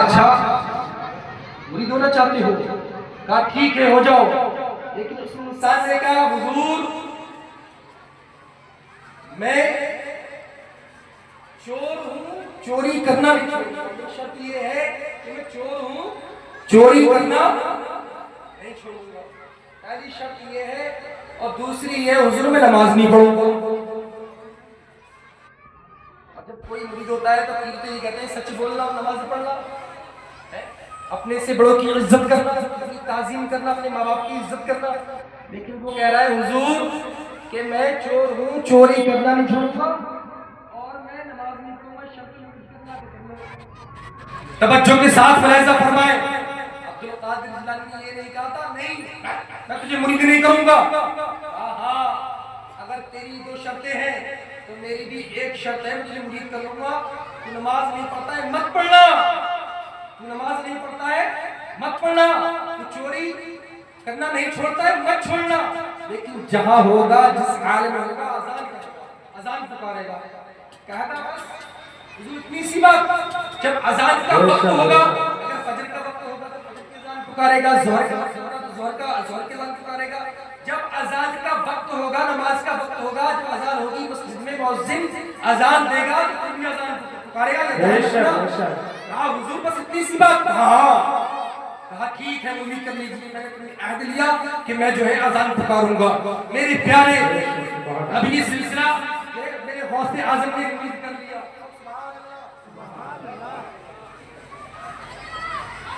اچھا مرید ہونا چاہتے ہو؟ کہا ٹھیک ہے ہو جاؤ. لیکن اس انسان نے کہا حضور میں چور ہوں, چوری کرنا نہیں چھوڑوں گا. شرط یہ ہے کہ میں چور ہوں, چوری کرنا نہیں چھوڑوں گا. پہلی شرط یہ ہے, اور دوسری یہ حضور میں نماز نہیں پڑھوں گا. جب کوئی مرید ہوتا ہے تو پیر تو یہ کہتے ہیں سچ بولنا اور نماز پڑھنا, اپنے سے بڑوں کی عزت کرنا, اپنی تعظیم کرنا, اپنے ماں باپ کی عزت کرنا. لیکن وہ کہہ رہا ہے حضور کہ میں چور ہوں, چوری کرنا نہیں چھوڑتا اور میں نماز نہیں پڑھوں گا. توجہ کے ساتھ ملاحظہ فرمائیں. عبد القادر جیلانی نے یہ نہیں کہا تھا نہیں میں تجھے مرید نہیں کروں گا. ہاں اگر تیری دو شرطیں ہیں تو میری بھی ایک شرط ہے, میں تجھے مرید کر لوں گا. تو نماز نہیں پڑھتا ہے مت پڑھنا, تو نماز نہیں پڑھتا ہے مت پڑھنا, تو چوری کرنا نہیں چھوڑتا ہے مت چھوڑنا. لیکن جہاں ہوگا جس عالم ہوگا اذان پکارے گا. کہا تھا حضور اتنی سی بات, جب اذان کا وقت ہوگا, اگر فجر کا وقت ہوگا تو فجر کی اذان پکارے گا, ظہر کا وقت ہوگا تو ظہر کی اذان پکارے گا. جب اذان کا وقت ہوگا, نماز کا وقت ہوگا, جب اذان ہوگی مسجد میں مؤذن اذان دے گا تو پھر بھی اذان پکارے گا. کہا حضور بس اتنی سی بات. کہا ٹھیک ہے مرید کر لیجیے. میں نے تمہیں عہد لیا کہ میں جو ہے اذان پکاروں گا. میرے پیارے اب یہ سلسلہ میرے غوث اعظم نے مرید کر لیا.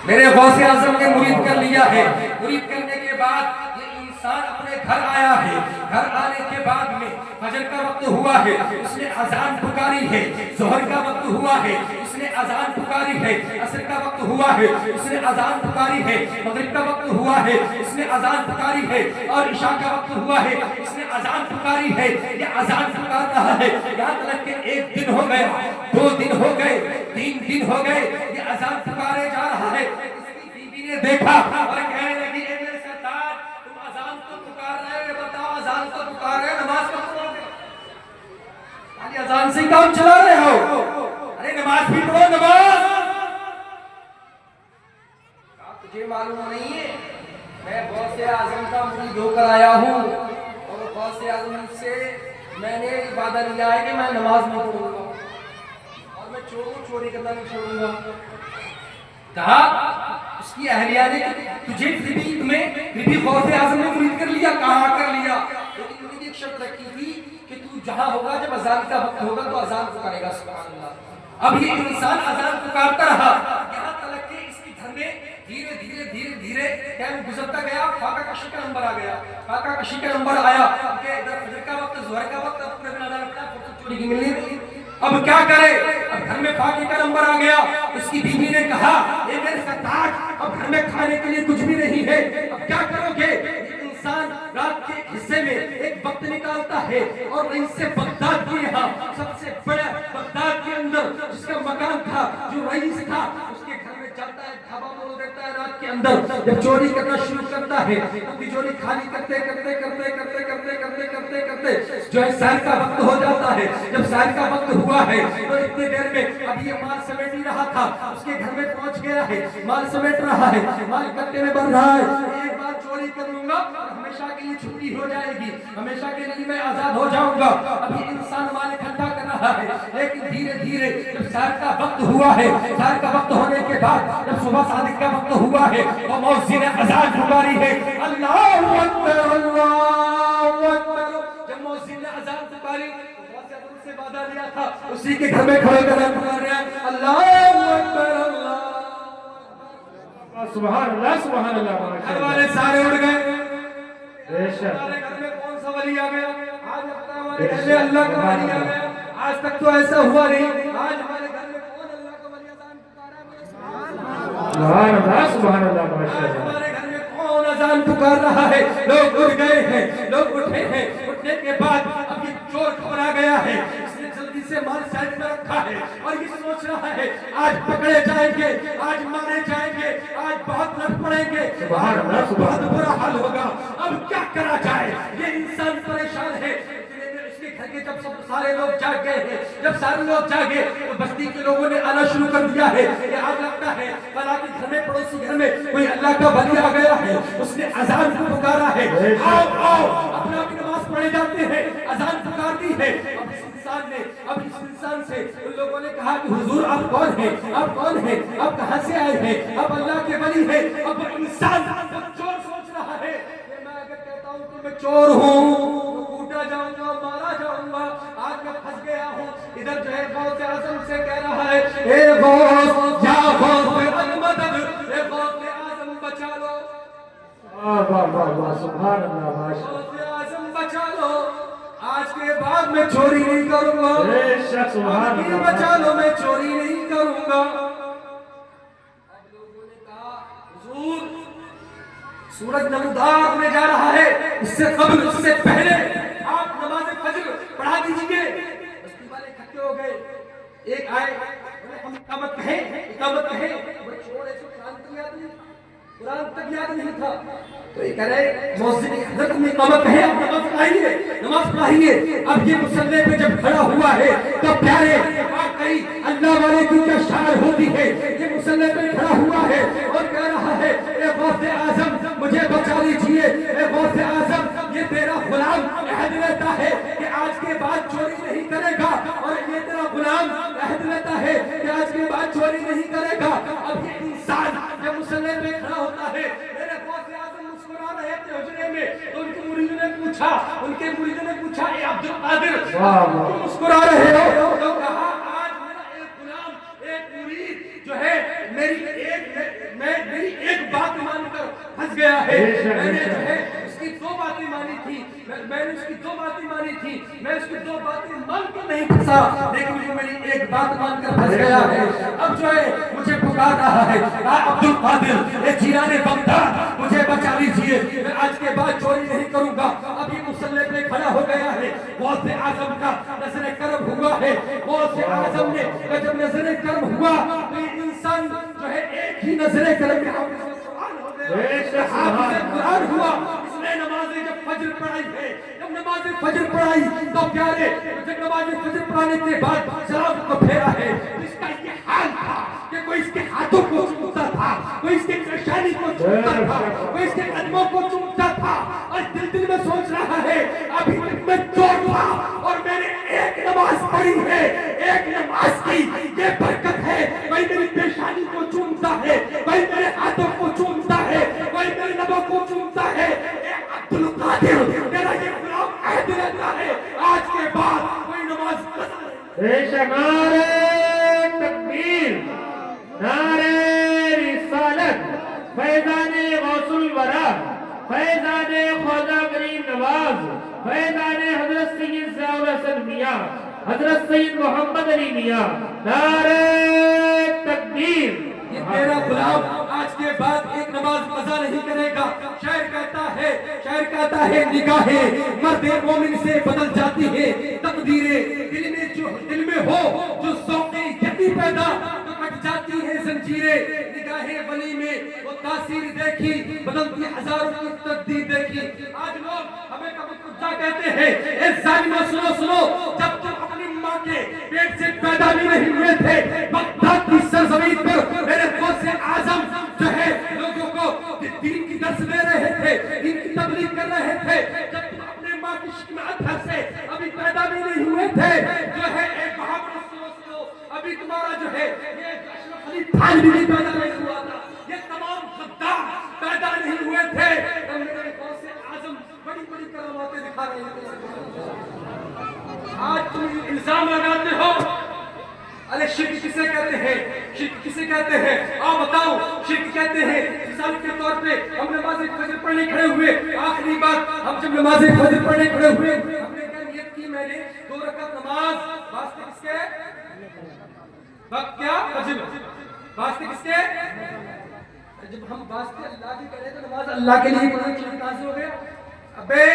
میرے غوث اعظم نے مرید کر لیا ہے. مرید کرنے کے بعد یہ انسان اپنے گھر آیا ہے. گھر آنے کے بعد میں فجر کا وقت ہوا ہے, اس نے اذان پکاری ہے. ظہر کا وقت ہوا ہے, اس نے اذان پکاری ہے. عصر کا وقت ہوا ہے, اس نے اذان پکاری ہے. مغرب کا وقت ہوا ہے, اس نے اذان پکاری ہے. اور عشاء کا وقت ہوا ہے, اس نے اذان پکاری ہے. یہ اذان پکار رہا ہے. یہاں تک کہ ایک دن ہو گیا, 2 دن ہو گئے, 3 دن ہو گئے, یہ اذان پکارے جا رہا ہے. اس کی بیوی نے دیکھا اور کہنے لگی اے میرے سردار تم اذان تو پکار رہے ہو, بتاؤ اذان تو پکار رہے ہو, نماز کب پڑھو گے؟ خالی اذان سے کام چلا رہے ہو, ارے نماز بھی پڑھو. نماز تجھے معلوم نہیں ہے میں غوث اعظم کا مرید ہو کر آیا ہوں, اور غوث اعظم سے میں نے وعدہ لیا ہے کہ میں نماز نہیں پڑھوں گا اور میں چوری کرنا نہیں چھوڑوں گا. کہا اس کی اہلیہ نے تجھے پھر بھی غوث اعظم نے مرید کر لیا. کہاں کر لیا؟ لیکن انہوں نے ایک شرط رکھی تھی کہ تو جہاں ہوگا جب اذان کا وقت ہوگا تو اذان پکارے گا. سبحان اللہ. اب یہ انسان اذان پکارتا رہا, یہاں تک کہ اس کے گھر میں دھیرے ٹائم گزرتا گیا. فاقہ کشی کا نمبر آ گیا. فاقہ کشی کا نمبر آیا کہ ادھر فجر کا وقت, ظہر کا وقت, اب پورے نظر رکھتا ہے, فرصت چوری کی ملنی نہیں. اب کیا کرے؟ اب گھر میں فاقے کا نمبر آ گیا. اس کی بیوی نے کہا اے میرے سردار اب گھر میں کھانے کے لیے کچھ بھی نہیں ہے, اب کیا کرو گے؟ انسان رات کے حصے میں ایک وقت نکالتا ہے اور ان سے بغداد کے یہاں سب سے بڑا بغداد کے اندر جس کا مکان تھا, جو رئیس تھا, اس کے گھر میں جاتا ہے, ڈھابا موڑ دیتا ہے. رات کے اندر جب چوری کرنا شروع کرتا ہے تو تجوری خالی کرتے جو ہے سحر کا وقت ہو جاتا ہے. جب سحر کا وقت ہوا ہے تو اتنے دیر میں اب یہ مال سمیٹ ہی رہا تھا, اس کے گھر میں پہنچ گیا ہے, مال سمیٹ رہا ہے, مال کٹے میں بڑھ رہا ہے. ایک بار چوری کر لوں گا ہمیشہ کے لیے چھٹی ہو جائے گی, ہمیشہ کے لیے میں آزاد ہو جاؤں گا. ابھی انسان مال اکٹھا کر رہا ہے, لیکن دھیرے جب سحر کا وقت ہوا ہے, سحر کا وقت ہونے کے بعد جب صبح صادق کا وقت ہوا ہے اور مؤذن نے اذان پکاری ہے, اللہ اکبر اللہ اکبر. جب مؤذن نے اذان پکاری سے وعدہ لیا تھا اسی کے گھر میں کھڑے کر پکار رہے ہیں اللہ اکبر اللہ. سبحان اللہ سبحان اللہ. گھر والے سارے اڑ گئے. بے شک ہمارے گھر میں کون سا ولی آ گیا؟ آج اپنا ہمارے گھر میں اللہ کا ولی آ گیا. آج تک تو ایسا ہوا نہیں. آج ہمارے گھر میں کون اللہ کا ولی اذان پکارا ہے؟ سبحان اللہ سبحان اللہ. آج ہمارے گھر میں کون اذان پکار رہا ہے؟ لوگ اٹھ گئے ہیں, لوگ اٹھے ہیں. اٹھنے کے بعد اب یہ چور گھبرا گیا ہے, اس نے جلدی سے مال سائڈ میں رکھا ہے اور یہ سوچ رہا ہے آج پکڑے جائیں گے, آج مارے جائیں گے, آج بہت لڑ پڑیں گے, سبحان اللہ بہت برا حال ہوگا. اب کیا کرا جائے؟ یہ انسان پریشان ہے. اس کے گھر کہ جب سارے لوگ جاگ گئے ہیں، جب سارے لوگ جاگے تو بستی کے لوگوں نے آنا شروع کر دیا ہے کہ آج لگتا ہے فلاں کے گھر میں، پڑوسی گھر میں کوئی اللہ کا ولی آ گیا ہے، اس نے اذان کو پکارا ہے، آؤ آؤ اپنا بھی نماز پڑھے جاتے ہیں، اذان پکار دی ہے۔ اب اس انسان سے ان لوگوں نے کہا کہ حضور آپ کون ہیں، آپ کون ہیں، آپ کہاں سے آئے ہیں، آپ اللہ کے ولی ہیں۔ اب انسان چور سوچ رہا ہے کہ میں اگر کہتا ہوں کہ میں چور ہوں تو کوٹا جاؤں گا، مارا جاؤں گا، آج میں پھنس گیا ہوں۔ ادھر جو ہے غوث اعظم سے کہہ رہا ہے اے غوث یا غوث المدد، اے غوث اعظم بچا لو، واہ واہ واہ واہ سبحان اللہ ماشاء غوث اعظم بچا لو، آج کے بعد میں چوری نہیں کروں گا، اللہ بے شک سبحان اب اللہ بچا لو میں چوری نہیں کروں گا۔ اب لوگوں نے کہا حضور سورج نمودار میں جا رہا ہے، اس سے قبل اس سے پہلے آپ نماز فجر پڑھا دیجئے۔ بستی والے اکٹھے ہو گئے، ایک آئے ہم اقامت کہیں وہ چور ایسے قرآن تک یاد نہیں تھا، تو یہ کہہ رہے مؤذن حضرت میں اقامت کہیں، آپ نماز پڑھائیے۔ اب یہ مصلی پہ جب کھڑا ہوا ہے تو پیارے واقعی اللہ والے کی کیا شان ہوتی ہے، یہ مصلی پہ کھڑا ہوا ہے اور کہہ رہا ہے اے غوث اعظم مجھے بچا لیجئے، اے غوث اعظم یہ تیرا غلام عہد لیتا ہے کہ آج کے بعد چوری نہیں کرے گا، اور یہ تیرا غلام عہد لیتا ہے کہ آج کے بعد چوری نہیں کرے گا۔ اب یہ انسان جب مصلی پہ کھڑا ہوتا ہے، میرے غوث اعظم مسکرا رہے اپنے حجرے میں، تو ان کے مریدوں نے پوچھا اے عبد القادر تم مسکرا رہے ہو؟ تو کہا آج میرا ایک غلام، ایک مرید جو ہے میری ایک بات مان کر پھنس گیا ہے، میں نے جو ہے اس کی دو باتیں مانی تھی، میں اس کی دو باتیں مان کر نہیں پھنسا، لیکن وہ میری ایک بات مان کر پھنس گیا ہے۔ اب جو ہے مجھے پکار رہا ہے عبد القادر اے جیران بغداد مجھے بچا لیجئے، میں آج کے بعد چوری نہیں کروں گا۔ اب یہ مصلی پہ کھڑا ہو گیا ہے، غوث اعظم کا نظر کرم ہوا ہے، غوث اعظم نے جب نظر کرم ہوا تو یہ انسان جو ہے ایک ہی نظر کرم میں حافظ قرآن ہوا۔ اس نے نماز جب فجر پڑھائی ہے، جب نماز فجر پڑھائی تو پیارے جب نماز فجر پڑھانے کے بعد سلام کو پھیرا ہے، اس کا یہ حال تھا کہ کوئی اس کے ہاتھوں کو چومتا تھا، کوئی اس کے پیشانی کو چومتا تھا، کوئی اس کے قدموں کو چومتا تھا، اور دل میں سوچ رہا ہے ابھی تک میں چور تھا اور میں نے ایک نماز پڑھی ہے، ایک نماز کی یہ برکت ہے، کوئی میری پیشانی کو چومتا ہے، کوئی میرے ہاتھوں کو چومتا ہے، کوئی میرے لبوں کو چومتا ہے۔ اے عبد القادر تیرا یہ غلام عہد لیتا ہے آج کے بعد کوئی نماز بے شک نعرہ تکبیر، نعرہ رسالت، فیضان غوث الورا، فیضان خواجہ غریب نواز، فیضان حضرت سید ضیاء الحسن میاں، حضرت سید محمد علی میاں، نعرہ تکبیر۔ یہ تیرا غلام آج کے بعد ایک نماز قضا نہیں کرے گا۔ شاعر کہتا ہے نگاہیں مرد مومن سے بدل جاتی ہے تقدیریں، دل میں ہو جو ذوق یقین پیدا تو کٹ جاتی ہے زنجیریں، نگاہیں ولی میں وہ تاثیر دیکھی بدلتی ہزاروں کی تقدیر دیکھی۔ آج لوگ ہمیں کبھی کچھ کہتے ہیں اے ظالمہ سنو، جب تم اپنی ماں کے پیٹ سے پیدا بھی نہیں ہوئے تھے بغداد کی سرزمین پر میرے غوث اعظم جو ہے لوگوں کو دین کی درس دے رہے تھے، دین کی تبلیغ کر رہے تھے، جب تم اپنے ماں کی شکم اطہر سے ابھی پیدا بھی نہیں ہوئے تھے، جو ہے ایک بہادر سنو، ابھی تمہارا جو ہے یہ اشرف علی تھانوی بھی پیدا نہیں ہوا تھا، یہ تمام غدار پیدا نہیں ہوئے تھے، تو میرے غوث اعظم بڑی کراماتیں دکھا رہے تھے۔ آج تم الزام لگاتے ہو ارے شرک کسے کہتے ہیں آپ بتاؤ، شرک کہتے ہیں مثال کے طور پہ ہم نماز فجر پڑھنے کھڑے ہوئے، آخری بار ہم جب نماز فجر پڑھنے کھڑے ہوئے ہم نے کیا نیت کی، میں نے 2 رکعت نماز واسطے کس کے وقت کیا فجر واسطے کس کے، جب ہم واسطے اللہ کی کریں تو نماز اللہ کے لیے پڑھنا چاہیے، کہاں سے ہو گیا؟ ابے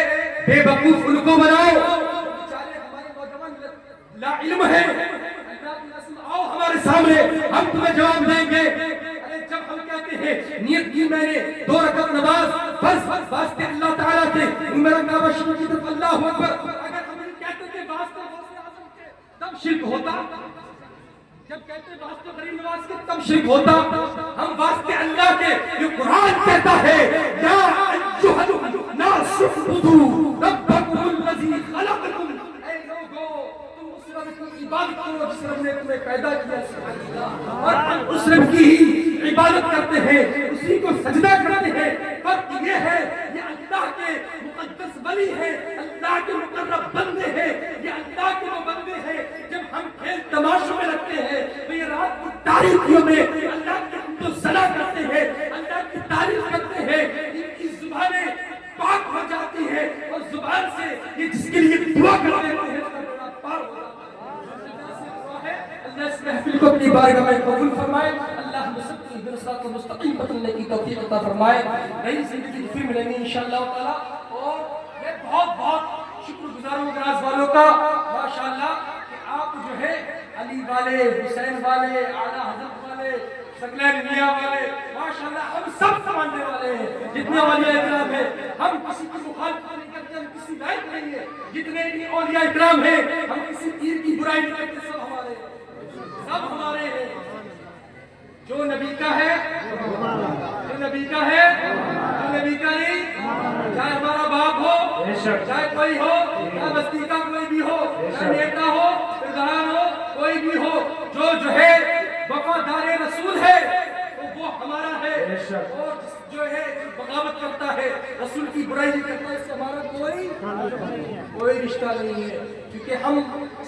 بے وقوف ان کو بناؤ، بیچارے ہمارے نوجوان لا علم ہے، آؤ ہمارے سامنے ہم تمہیں جواب دیں گے۔ ارے جب ہم کہتے ہیں نیت کی میں نے 2 رکعت نماز بس واسطے اللہ تعالیٰ کے، میرا کعبہ شریف کی طرف اللہ اکبر، اگر ہم کہتے ہیں واسطے تب شرک ہوتا، جب کہتے واسطے غریب نواز کے تب شرک ہوتا، ہم واسطے اللہ کے، یہ قرآن کہتا ہے یا ایھا الناس اعبدوا ربکم الذی خلقکم، اے لوگو تم اس رب کی عبادت کرو جس رب نے تمہیں پیدا کیا، اور ہم اس رب کی ہی عبادت کرتے ہیں، اسی کو سجدہ کرتے ہیں۔ فرق یہ ہے یہ اللہ کے مقدس ولی ہے، اللہ کے مقرب بندے ہیں، یہ اللہ کے وہ بندے ہیں جب ہم کھیل تماشوں میں رکھتے ہیں تو یہ رات کی تاریکیوں میں اللہ کی حمد و ثنا کرتے ہیں، اللہ کی تعریف کرتے ہیں، ان کی زبانیں پاک ہو جاتی ہیں اور زبان سے یہ جس کے لیے دعا کرتے ہیں اس کا بیڑا پار ہو جاتا ہے۔ اللہ اس محفل کو اپنی بارگاہ میں قبول فرمائے، اللہ ہم سب کی صراط المستقیم پر چلنے کی توفیق عطا فرمائے، نئی زندگی پھر ملیں گے انشاءاللہ تعالی۔ اور میں بہت بہت شکر گزار ہوں گراز والوں کا ماشاءاللہ کہ آپ جو ہے علی والے، حسین والے، اعلیٰ حضرت والے، سکلین میاں والے، ماشاءاللہ ہم سب سمجھنے والے ہیں، جتنے اولیاء اکرام ہیں ہم کسی کی مخالفت نہیں کرتے، ہم کسی لائق نہیں ہیں، جتنے بھی اولیاء اکرام ہیں ہم کسی پیر کی برائی نہیں کرتے، سب ہمارے ہیں، سب ہمارے ہیں، جو نبی کا ہے، جو نبی کا ہے، جو نبی کا نہیں، چاہے ہمارا باپ ہو، چاہے کوئی ہو، چاہے بستی کا کوئی بھی ہو، چاہے نیتا ہو، پردھان ہو، کوئی بھی ہو، جو ہے وفادار رسول ہے تو وہ ہمارا ہے، اور جو ہے بغاوت کرتا ہے، رسول کی برائی نہیں کرتا، اس سے ہمارا کوئی رشتہ نہیں ہے، کیونکہ ہم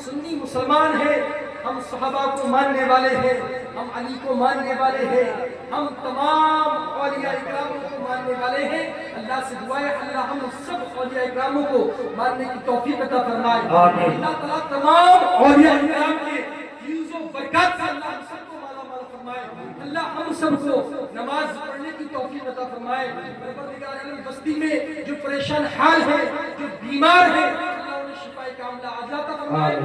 سنی مسلمان ہیں، ہم صحابہ کو ماننے والے ہیں، ہم علی کو ماننے والے ہیں، ہم تمام اولیاء اکرام کو ماننے والے ہیں۔ اللہ سے دعا ہے اللہ ہم سب اولیاء اکرام کو ماننے کی توفیق عطا فرمائے، اللہ تعالیٰ تمام اولیاء اکرام کے فیض و برکات سے اللہ ہم سب کو مالا مال فرمائے، اللہ ہم سب کو نماز پڑھنے کی توفیق عطا فرمائے۔ پروردگار عالم بستی میں جو پریشان حال ہے، جو بیمار ہے، اللہ انہیں شفا کاملہ عاجلہ عطا فرمائے،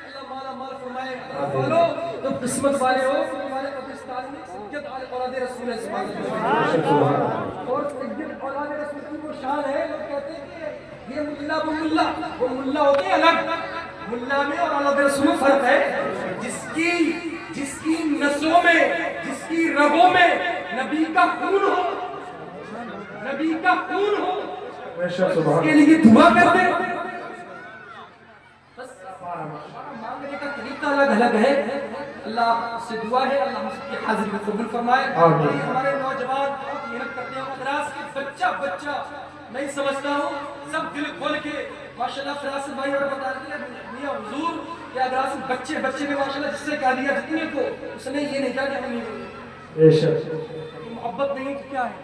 اللہ مالا مال فرمائے۔ والو تم قسمت والے ہو، تمہارے قبرستان میں سید اولاد رسول ہے، اور سید اولاد رسول کی وہ شان ہے، لوگ کہتے ہیں کہ یہ ملا وہ ملا، وہ ملا ہوتے ہیں الگ، ملا میں اور اولاد رسول میں فرق ہے، جس کی نسوں میں، جس کی رگوں میں نبی کا خون ہو، نبی کا خون ہو، اس کے لیے دعا کرتے ہیں۔ مانگنے کا طریقہ الگ الگ ہے، اللہ سے دعا ہے اللہ ہم سب کی حاضری کو قبول فرمائے۔ ہمارے نوجوان بہت محنت کرتے ہیں، مدراس کے بچہ نہیں سمجھتا ہوں، سب دل کھول کے ماشاءاللہ فراست بھائی اور بتا رہے ہیں میاں حضور یا اگر بچے میں ماشاءاللہ جس سے کہہ دیا جتنے کو اس نے یہ نہیں کہا کہ ہم نہیں محبت نہیں تو کیا ہے،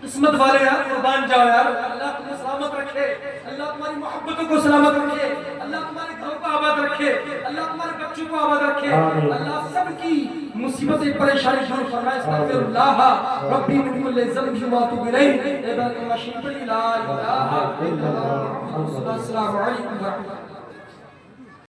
قسمت والے یار قربان جاؤ یار، اللہ تمہیں سلامت رکھے، اللہ تمہاری محبتوں کو سلامت رکھے، اللہ تمہارے گھروں کو آباد رکھے، اللہ تمہارے بچوں کو آباد رکھے، اللہ سب کی مصیبتیں پریشانی دور فرمائے۔ استغفر اللہ ربی من کل ذنب واتوب الیہ، اے بارک اللہ شریف لا الہ الا اللہ، السلام علیکم ورحمۃ اللہ۔